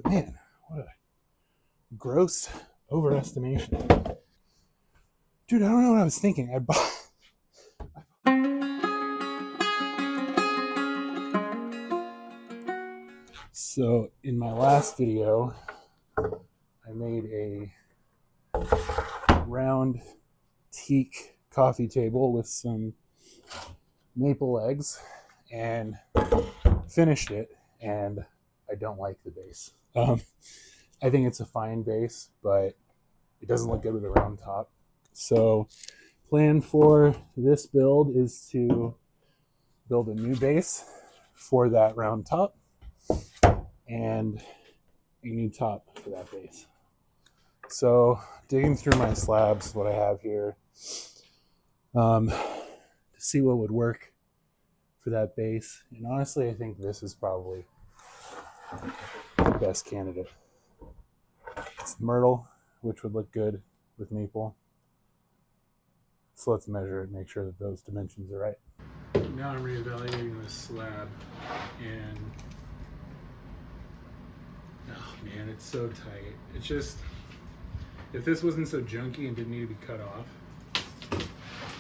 But man, what a gross overestimation. Dude, I don't know what I was thinking. I bought... So in my last video, I made a round teak coffee table with some maple eggs and finished it, and I don't like the base. I think it's a fine base, but it doesn't look good with a round top. So plan for this build is to build a new base for that round top and a new top for that base. So digging through my slabs, what I have here, to see what would work for that base. And honestly, I think this is probably the best candidate. It's myrtle, which would look good with maple. So let's measure it, make sure that those dimensions are right. Now I'm reevaluating this slab, and oh man, it's so tight. It's just, if this wasn't so junky and didn't need to be cut off,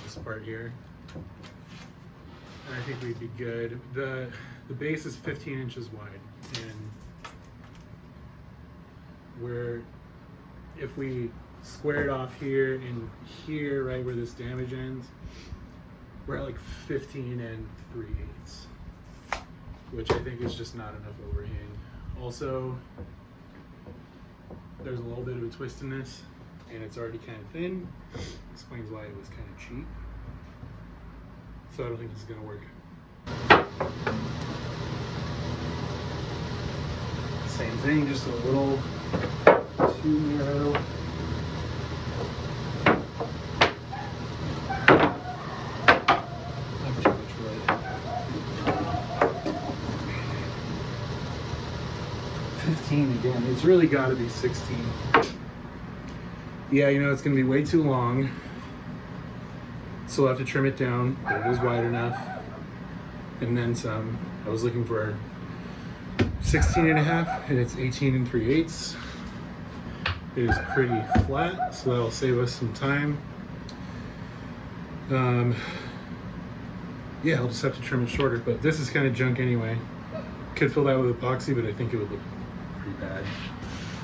this part here, I think we'd be good. The base is 15 inches wide, and if we square it off here and here, right where this damage ends, we're at like 15 3/8, which I think is just not enough overhang. Also, there's a little bit of a twist in this, and it's already kind of thin. Explains why it was kind of cheap. So I don't think this is gonna work. Same thing, just a little too narrow. Not too much wood. 15 again. It's really got to be 16. Yeah, you know, it's gonna be way too long. So I'll have to trim it down, but it is wide enough. And then some. I was looking for 16 and a half, and it's 18 3/8. It is pretty flat, so that'll save us some time. Yeah, I'll just have to trim it shorter, but this is kind of junk anyway. Could fill that with epoxy, but I think it would look pretty bad.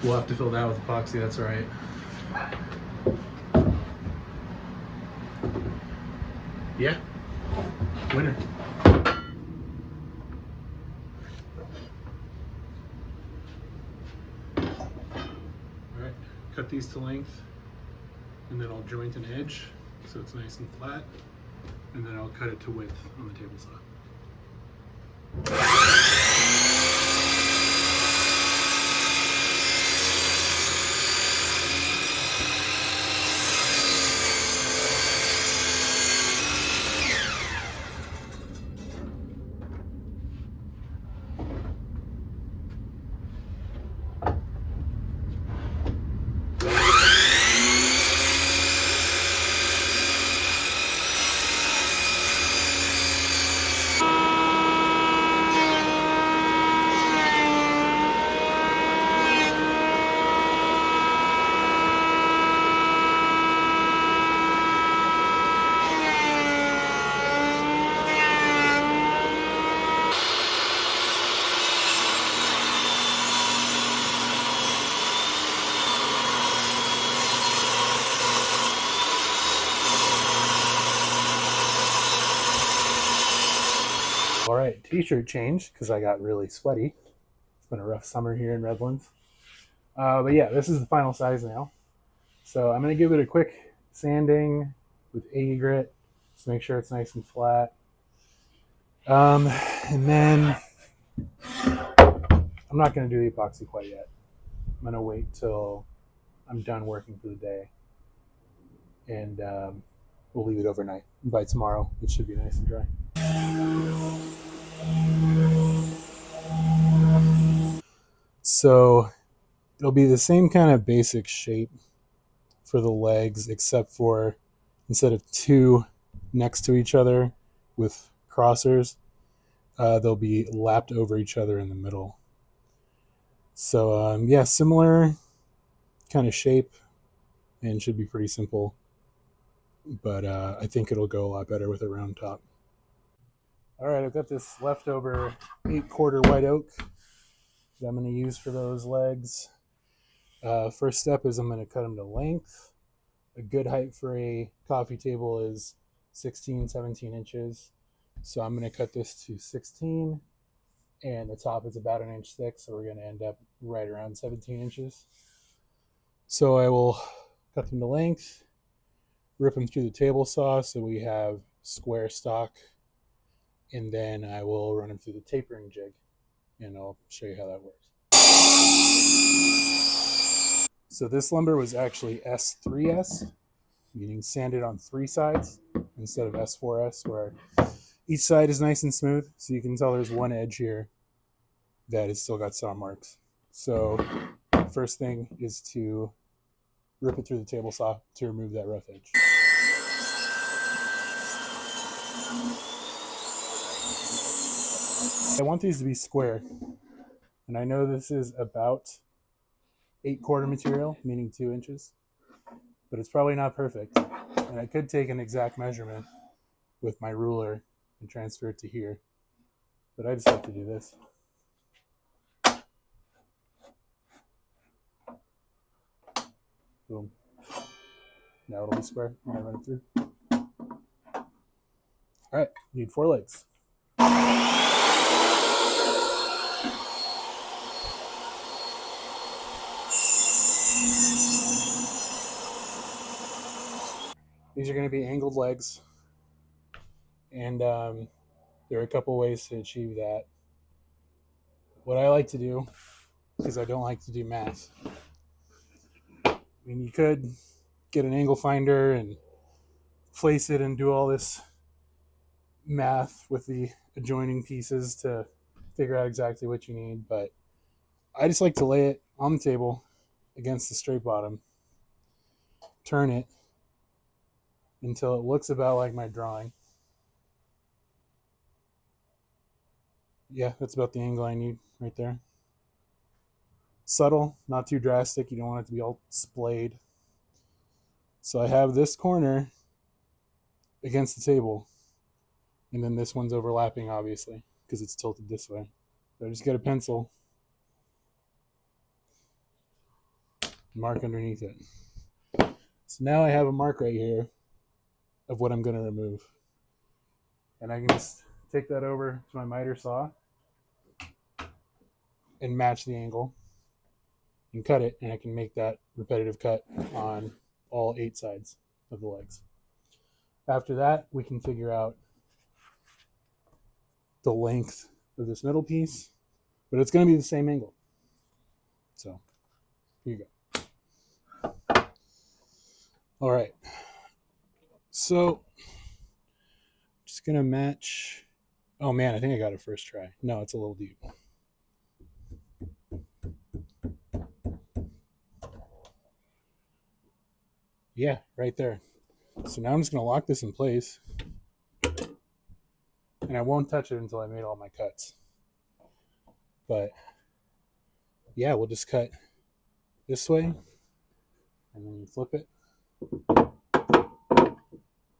We'll have to fill that with epoxy, that's all right. Yeah, winner. Alright, cut these to length, and then I'll joint an edge so it's nice and flat, and then I'll cut it to width on the table saw. All right, t-shirt change because I got really sweaty. It's been a rough summer here in Redlands. But yeah, this is the final size now. So I'm going to give it a quick sanding with 80 grit to make sure it's nice and flat. And then I'm not going to do the epoxy quite yet. I'm going to wait till I'm done working for the day. And we'll leave it overnight. And by tomorrow, it should be nice and dry. So it'll be the same kind of basic shape for the legs, except for instead of two next to each other with crossers, they'll be lapped over each other in the middle. So yeah, similar kind of shape and should be pretty simple. But I think it'll go a lot better with a round top. All right, I've got this leftover 8-quarter white oak that I'm going to use for those legs. First step is I'm going to cut them to length. A good height for a coffee table is 16, 17 inches. So I'm going to cut this to 16, and the top is about an inch thick, so we're going to end up right around 17 inches. So I will cut them to length, rip them through the table saw so we have square stock, and then I will run them through the tapering jig, and I'll show you how that works. So this lumber was actually S3S, meaning sanded on 3 sides instead of S4S, where each side is nice and smooth. So you can tell there's one edge here that has still got saw marks. So first thing is to rip it through the table saw to remove that rough edge. I want these to be square, and I know this is about 8-quarter material, meaning 2 inches, but it's probably not perfect. And I could take an exact measurement with my ruler and transfer it to here, but I just like to do this. Boom. Now it'll be square when I run it through. All right, need 4 legs. These are going to be angled legs, and there are a couple ways to achieve that. What I like to do, because I don't like to do math, I mean, you could get an angle finder and place it and do all this math with the adjoining pieces to figure out exactly what you need, but I just like to lay it on the table against the straight bottom, turn it until it looks about like my drawing. Yeah, that's about the angle I need right there. Subtle, not too drastic. You don't want it to be all splayed. So I have this corner against the table, and then this one's overlapping, obviously, because it's tilted this way. So I just get a pencil, mark underneath it. So now I have a mark right here of what I'm going to remove. And I can just take that over to my miter saw and match the angle and cut it, and I can make that repetitive cut on all 8 sides of the legs. After that, we can figure out the length of this middle piece, but it's going to be the same angle. So here you go. All right. So just going to match. Oh man, I think I got it first try. No, it's a little deep. Yeah, right there. So now I'm just going to lock this in place, and I won't touch it until I made all my cuts. But yeah, we'll just cut this way, and then you flip it,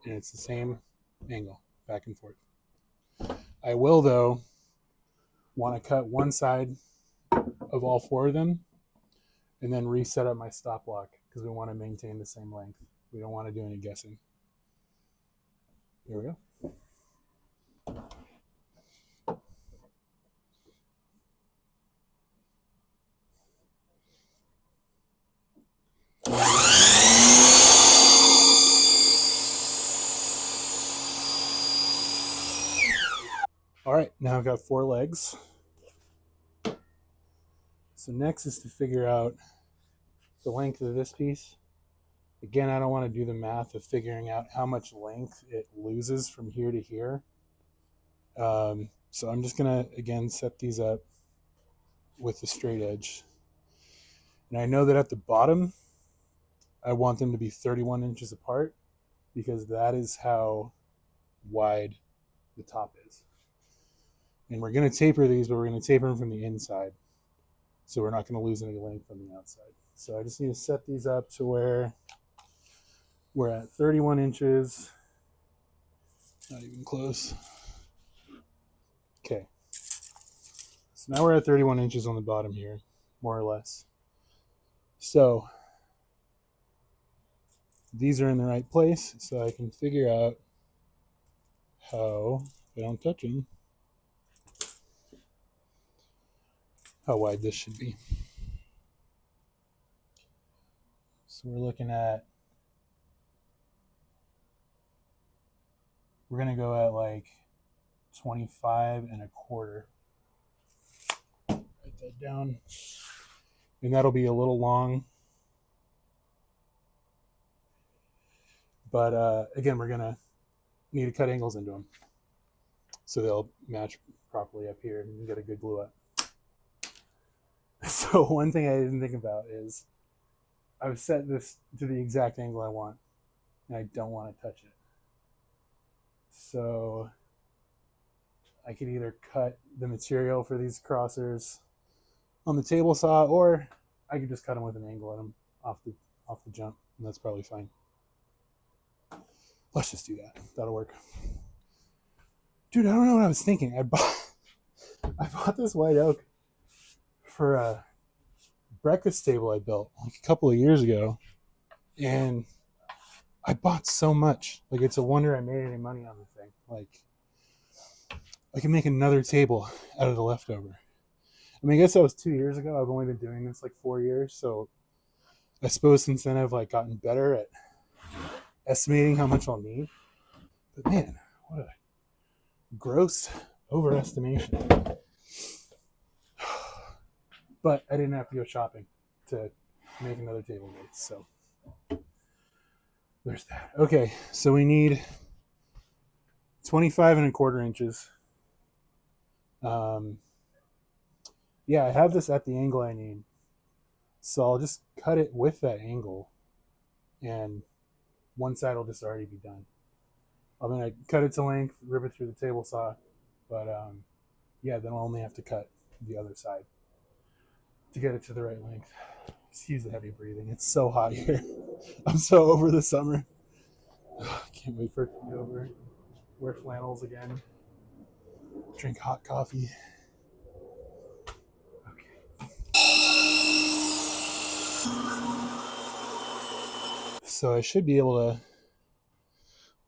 and it's the same angle back and forth. I will, though, want to cut one side of all 4 of them and then reset up my stop block because we want to maintain the same length. We don't want to do any guessing. Here we go. All right, now I've got 4 legs. So next is to figure out the length of this piece. Again, I don't want to do the math of figuring out how much length it loses from here to here. So I'm just going to, again, set these up with the straight edge. And I know that at the bottom, I want them to be 31 inches apart because that is how wide the top is. And we're going to taper these, but we're going to taper them from the inside. so we're not going to lose any length on the outside. So I just need to set these up to where we're at 31 inches. Not even close. Okay. So now we're at 31 inches on the bottom here, more or less. So these are in the right place, so I can figure out how, if I don't touch them, how wide this should be. So we're looking at, we're going to go at like 25 and a quarter. Write that down. And that'll be a little long. But again, we're going to need to cut angles into them so they'll match properly up here and get a good glue up. So one thing I didn't think about is I've set this to the exact angle I want, and I don't want to touch it. So I could either cut the material for these crossers on the table saw, or I could just cut them with an angle at them off the jump, and that's probably fine. Let's just do that. That'll work. Dude, I don't know what I was thinking. I bought this white oak for a breakfast table I built like a couple of years ago, and I bought so much. Like, it's a wonder I made any money on the thing. Like, I can make another table out of the leftover. I mean, I guess that was 2 years ago. I've only been doing this like 4 years, so I suppose since then I've like gotten better at estimating how much I'll need. But man, what a gross overestimation. But I didn't have to go shopping to make another table base, so there's that. Okay, so we need 25 and a quarter inches. Yeah, I have this at the angle I need, so I'll just cut it with that angle, and one side will just already be done. I'm gonna cut it to length, rip it through the table saw, but yeah, then I'll only have to cut the other side to get it to the right length. Excuse the heavy breathing. It's so hot here. I'm so over the summer. Can't wait for it to be over. Wear flannels again. Drink hot coffee. Okay. So I should be able to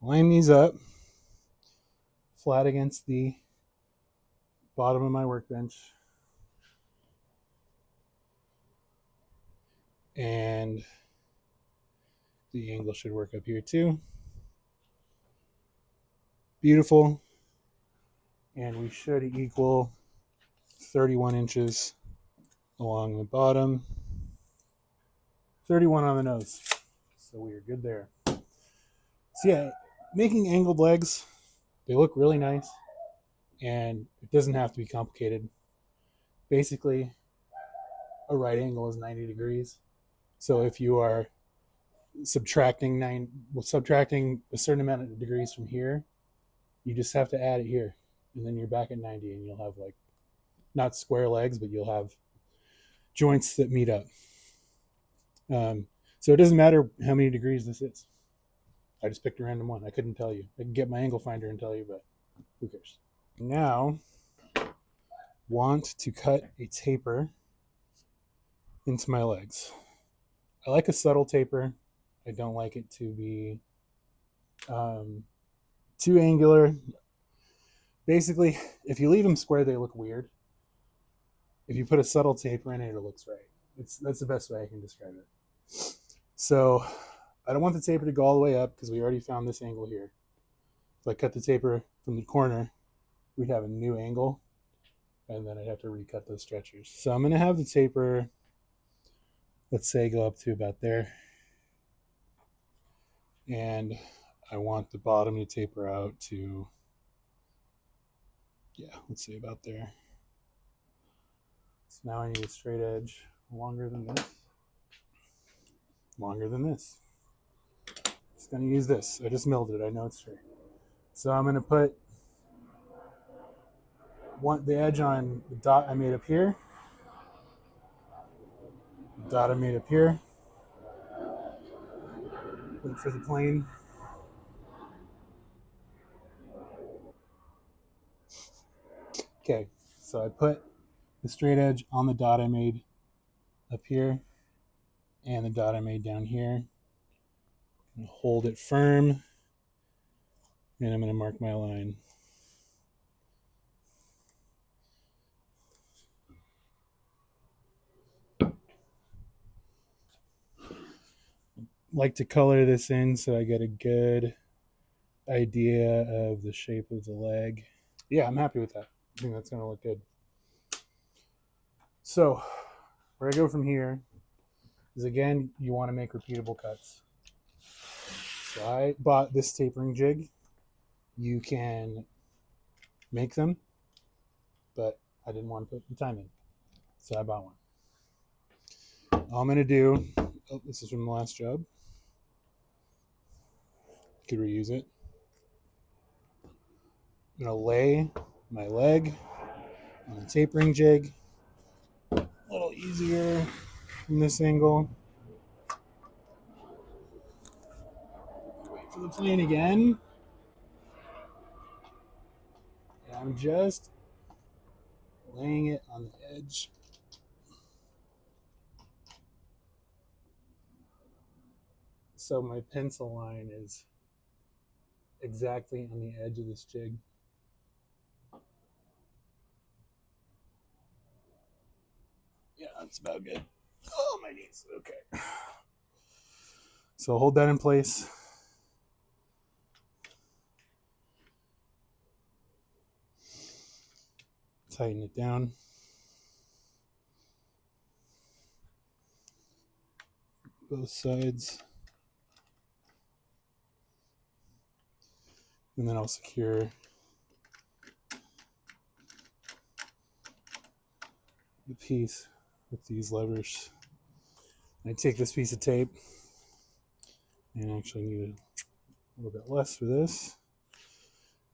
line these up flat against the bottom of my workbench. And the angle should work up here too. Beautiful. And we should equal 31 inches along the bottom, 31 on the nose. So we are good there. So yeah, making angled legs, they look really nice, and it doesn't have to be complicated. Basically, a right angle is 90 degrees. So if you are subtracting a certain amount of degrees from here, you just have to add it here, and then you're back at 90, and you'll have like not square legs, but you'll have joints that meet up. So it doesn't matter how many degrees this is. I just picked a random one. I couldn't tell you. I can get my angle finder and tell you, but who cares? Now, want to cut a taper into my legs. I like a subtle taper. I don't like it to be too angular. Basically, if you leave them square, they look weird. If you put a subtle taper in it, it looks right. That's the best way I can describe it. So I don't want the taper to go all the way up because we already found this angle here. If I cut the taper from the corner, we'd have a new angle, and then I'd have to recut those stretchers. So I'm going to have the taper, let's say, go up to about there. And I want the bottom to taper out to, yeah, let's say about there. So now I need a straight edge longer than this. Longer than this. Just going to use this. I just milled it. I know it's straight. So I'm going to put the edge on the dot I made up here. Dot I made up here. Wait for the plane. Okay, so I put the straight edge on the dot I made up here and the dot I made down here. I'm gonna hold it firm and I'm going to mark my line. Like to color this in so I get a good idea of the shape of the leg. Yeah, I'm happy with that. I think that's going to look good. So where I go from here is, again, you want to make repeatable cuts. So I bought this tapering jig. You can make them, but I didn't want to put the time in, so I bought one. All I'm going to do, oh, this is from the last job. Could reuse it. I'm going to lay my leg on the tapering jig. A little easier from this angle. Wait for the plane again. And I'm just laying it on the edge. So my pencil line is exactly on the edge of this jig. Yeah, that's about good. Oh, my knees. Okay. So hold that in place. Tighten it down. Both sides. And then I'll secure the piece with these levers. I take this piece of tape and actually need a little bit less for this.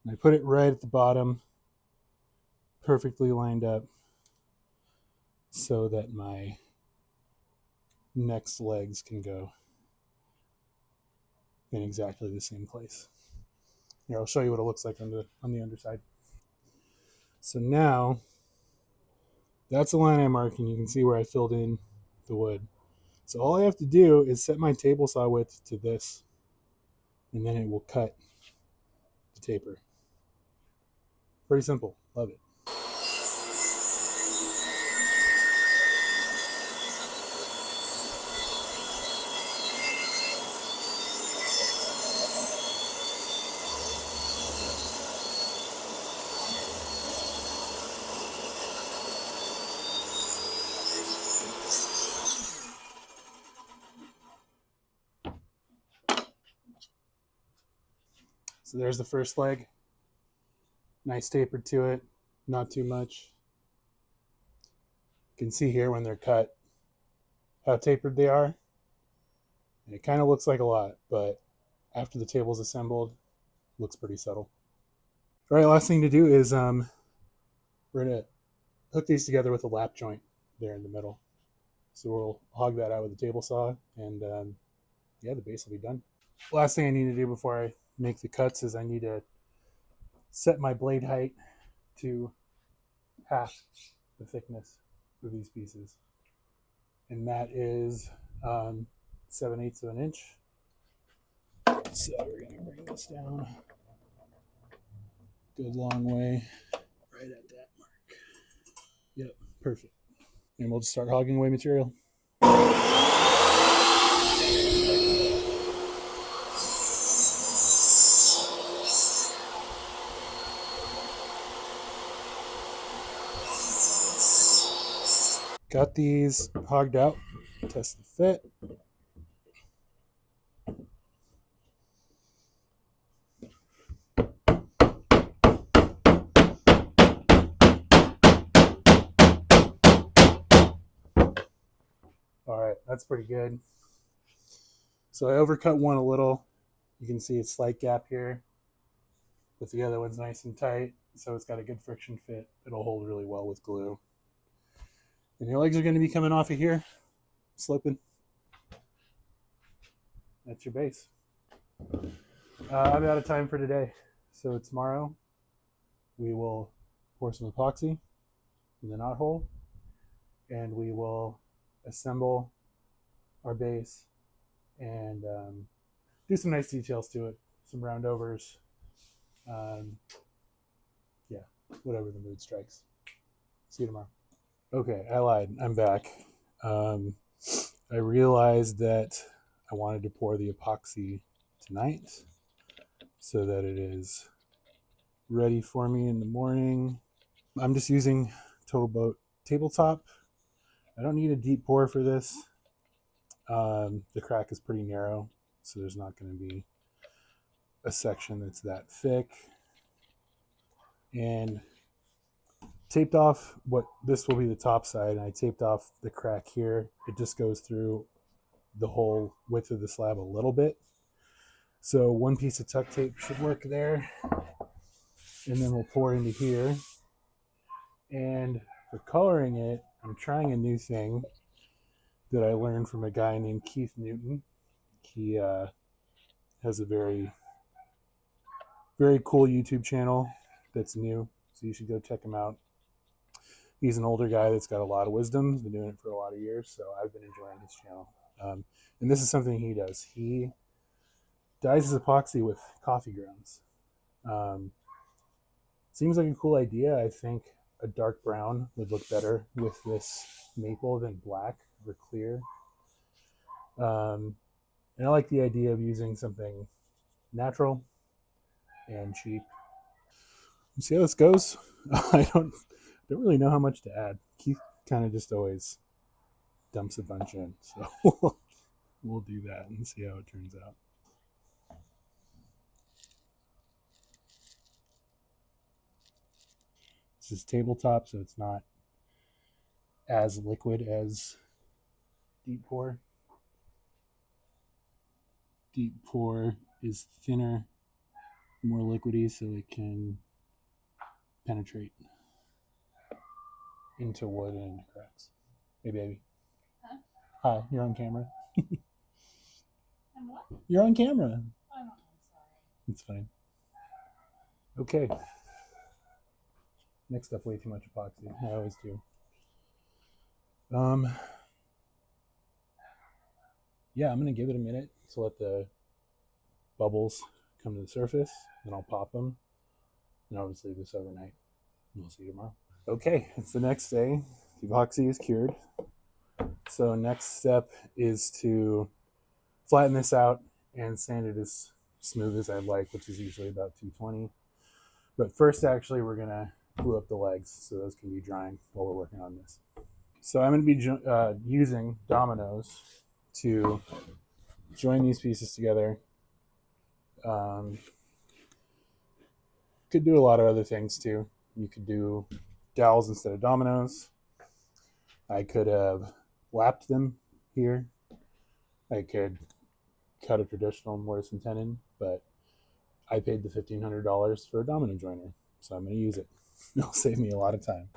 And I put it right at the bottom, perfectly lined up, so that my next legs can go in exactly the same place. Here, I'll show you what it looks like on the underside. So now, that's the line I marked, and you can see where I filled in the wood. So all I have to do is set my table saw width to this, and then it will cut the taper. Pretty simple. Love it. So there's the first leg. Nice taper to it, not too much. You can see here when they're cut how tapered they are. And it kind of looks like a lot, but after the table's assembled, it looks pretty subtle. All right, last thing to do is we're gonna hook these together with a lap joint there in the middle. So we'll hog that out with the table saw, and yeah, the base will be done. Last thing I need to do before I make the cuts is I need to set my blade height to half the thickness of these pieces, and that is 7/8 of an inch. So we're gonna bring this down a good long way, right at that mark. Yep, perfect. And we'll just start hogging away material. Got these hogged out, test the fit. All right, that's pretty good. So I overcut one a little. You can see a slight gap here, but the other one's nice and tight, so it's got a good friction fit. It'll hold really well with glue. And your legs are going to be coming off of here. slipping. That's your base. I'm out of time for today. So tomorrow we will pour some epoxy in the knot hole, and we will assemble our base and do some nice details to it, some roundovers. Yeah, whatever the mood strikes. See you tomorrow. Okay, I lied. I'm back. Um, I realized that I wanted to pour the epoxy tonight so that it is ready for me in the morning. I'm just using Total Boat Tabletop. I don't need a deep pour for this. The crack is pretty narrow, so there's not going to be a section that's that thick. And taped off what this will be the top side, and I taped off the crack here. It just goes through the whole width of the slab a little bit. So one piece of tuck tape should work there. And then we'll pour into here. And for coloring it, I'm trying a new thing that I learned from a guy named Keith Newton. He has a very, very cool YouTube channel that's new, so you should go check him out. He's an older guy that's got a lot of wisdom. He's been doing it for a lot of years, so I've been enjoying his channel. And this is something he does. He dyes his epoxy with coffee grounds. Seems like a cool idea. I think a dark brown would look better with this maple than black or clear. And I like the idea of using something natural and cheap. See how this goes? I don't really know how much to add. Keith kind of just always dumps a bunch in, so we'll do that and see how it turns out. This is tabletop, so it's not as liquid as deep pour. Deep pour is thinner, more liquidy, so it can penetrate into wood and into cracks. Hey, baby. Huh? Hi, you're on camera. I'm what? You're on camera. Oh, I'm sorry. It's fine. Okay. Mixed up way too much epoxy. I always do. Yeah, I'm gonna give it a minute to let the bubbles come to the surface. Then I'll pop them, and I'll just leave this overnight. We'll see you tomorrow. Okay, it's the next day. The epoxy is cured. So next step is to flatten this out and sand it as smooth as I'd like, which is usually about 220. But first, actually, we're gonna glue up the legs so those can be drying while we're working on this. So I'm going to be using dominoes to join these pieces together. Could do a lot of other things too. You could do dowels instead of dominoes. I could have lapped them here. I could cut a traditional mortise and tenon, but I paid the $1,500 for a domino joiner, so I'm going to use it. It'll save me a lot of time.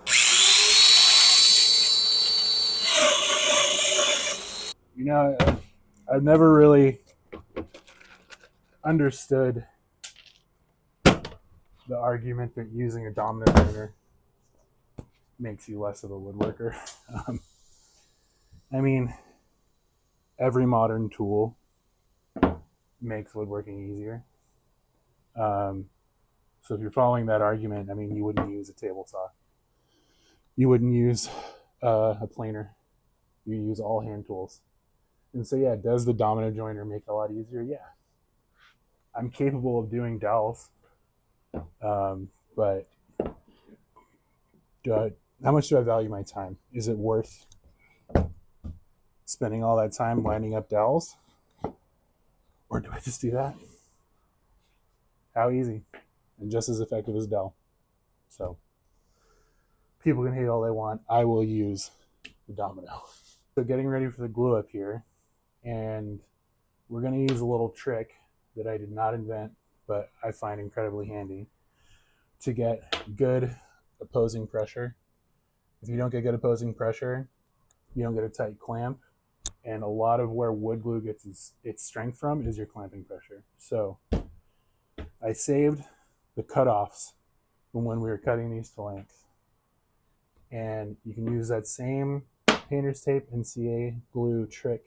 You know, I've never really understood the argument that using a domino joiner makes you less of a woodworker. I mean, every modern tool makes woodworking easier. So if you're following that argument, I mean, you wouldn't use a table saw. You wouldn't use a planer. You use all hand tools. And so, yeah, does the domino joiner make it a lot easier? Yeah. I'm capable of doing dowels, but how much do I value my time? Is it worth spending all that time lining up dowels? Or do I just do that? How easy and just as effective as dowel. So people can hate all they want. I will use the domino. So getting ready for the glue up here, and we're going to use a little trick that I did not invent, but I find incredibly handy to get good opposing pressure. If you don't get good opposing pressure, you don't get a tight clamp, And a lot of where wood glue gets its strength from is your clamping pressure. So I saved the cutoffs from when we were cutting these to length. And you can use that same painter's tape and CA glue trick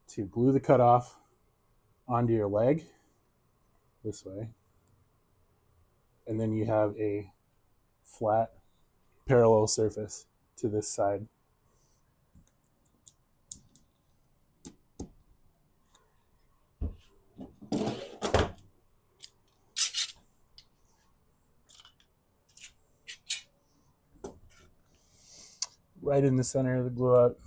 to glue the cutoff onto your leg this way. And then you have a flat parallel surface to this side. Right in the center of the glue up.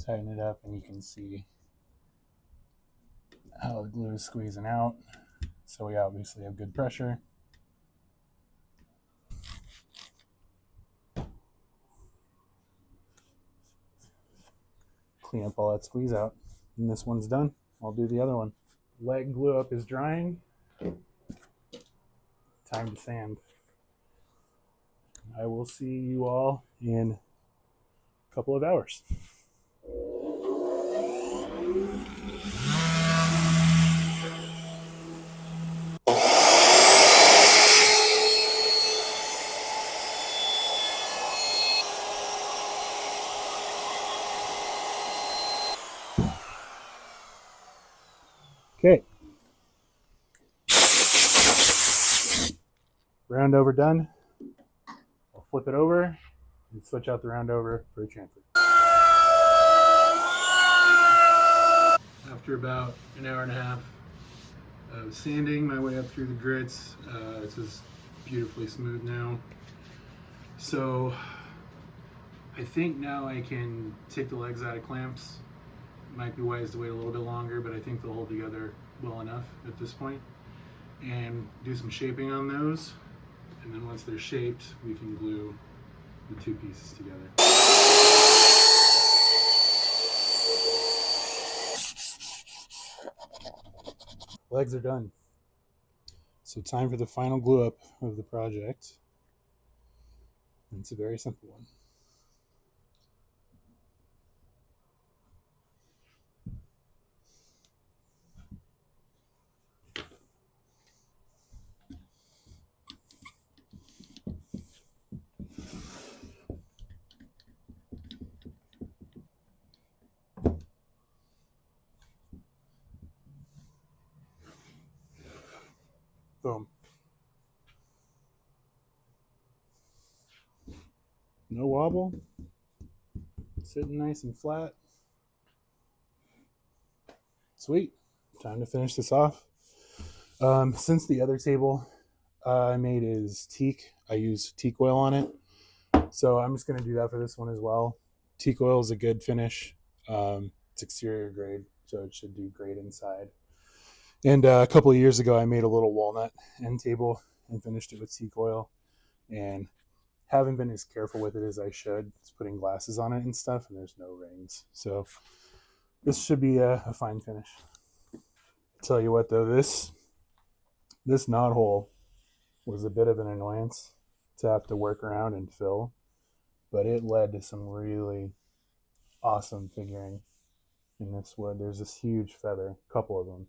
Tighten it up and you can see how the glue is squeezing out. So we obviously have good pressure. Clean up all that squeeze out. And this one's done. I'll do the other one. Leg glue up is drying. Time to sand. I will see you all in a couple of hours. Okay. Round over done. I'll flip it over and switch out the round over for a transfer. After about an hour and a half of sanding my way up through the grits, it's just beautifully smooth now. So I think now I can take the legs out of clamps. Might be wise to wait a little bit longer, but I think they'll hold together well enough at this point. And do some shaping on those. And then once they're shaped, we can glue the two pieces together. Legs are done. So time for the final glue up of the project. And it's a very simple one. Boom. No wobble. Sitting nice and flat. Sweet. Time to finish this off. Since the other table I made is teak, I used teak oil on it. So I'm just going to do that for this one as well. Teak oil is a good finish. It's exterior grade, so it should do great inside. And a couple of years ago, I made a little walnut end table and finished it with teak oil. And haven't been as careful with it as I should. It's putting glasses on it and stuff, and there's no rings. So this should be a fine finish. Tell you what, though, this knot hole was a bit of an annoyance to have to work around and fill, but it led to some really awesome figuring in this wood. There's this huge feather, a couple of them,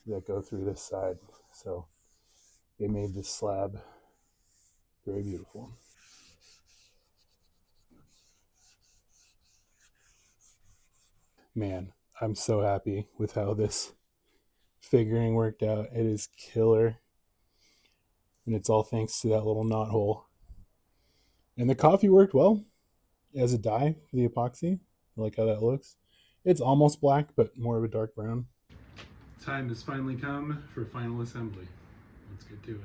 that go through this side. So it made this slab very beautiful. Man, I'm so happy with how this figuring worked out. It is killer. And it's all thanks to that little knot hole. And the coffee worked well as a dye for the epoxy. I like how that looks. It's almost black, but more of a dark brown. Time has finally come for final assembly. Let's get to it.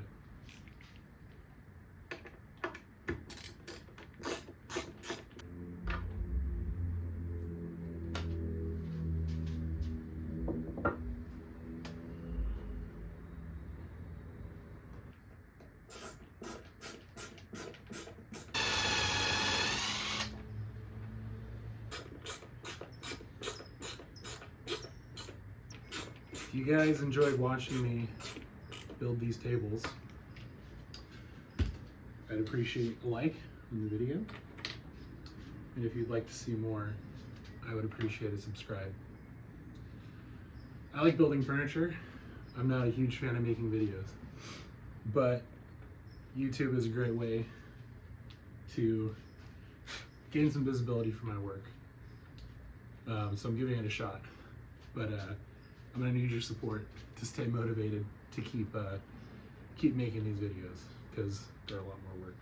If you guys enjoyed watching me build these tables, I'd appreciate a like on the video. And if you'd like to see more, I would appreciate a subscribe. I like building furniture. I'm not a huge fan of making videos, but YouTube is a great way to gain some visibility for my work. So I'm giving it a shot, but I'm gonna need your support to stay motivated to keep making these videos, because they're a lot more work.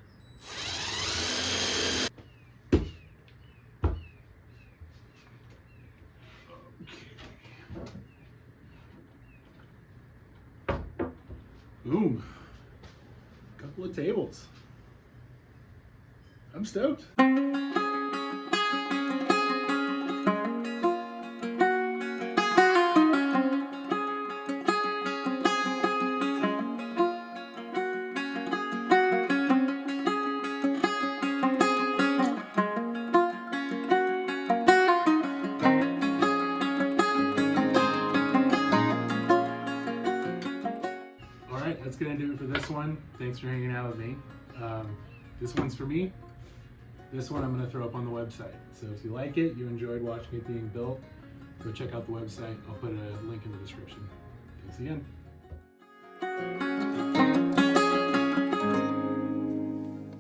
Boom. Couple of tables. I'm stoked. Alright, that's going to do it for this one. Thanks for hanging out with me. This one's for me. This one I'm going to throw up on the website. So if you like it, you enjoyed watching it being built, go check out the website. I'll put a link in the description. Thanks again.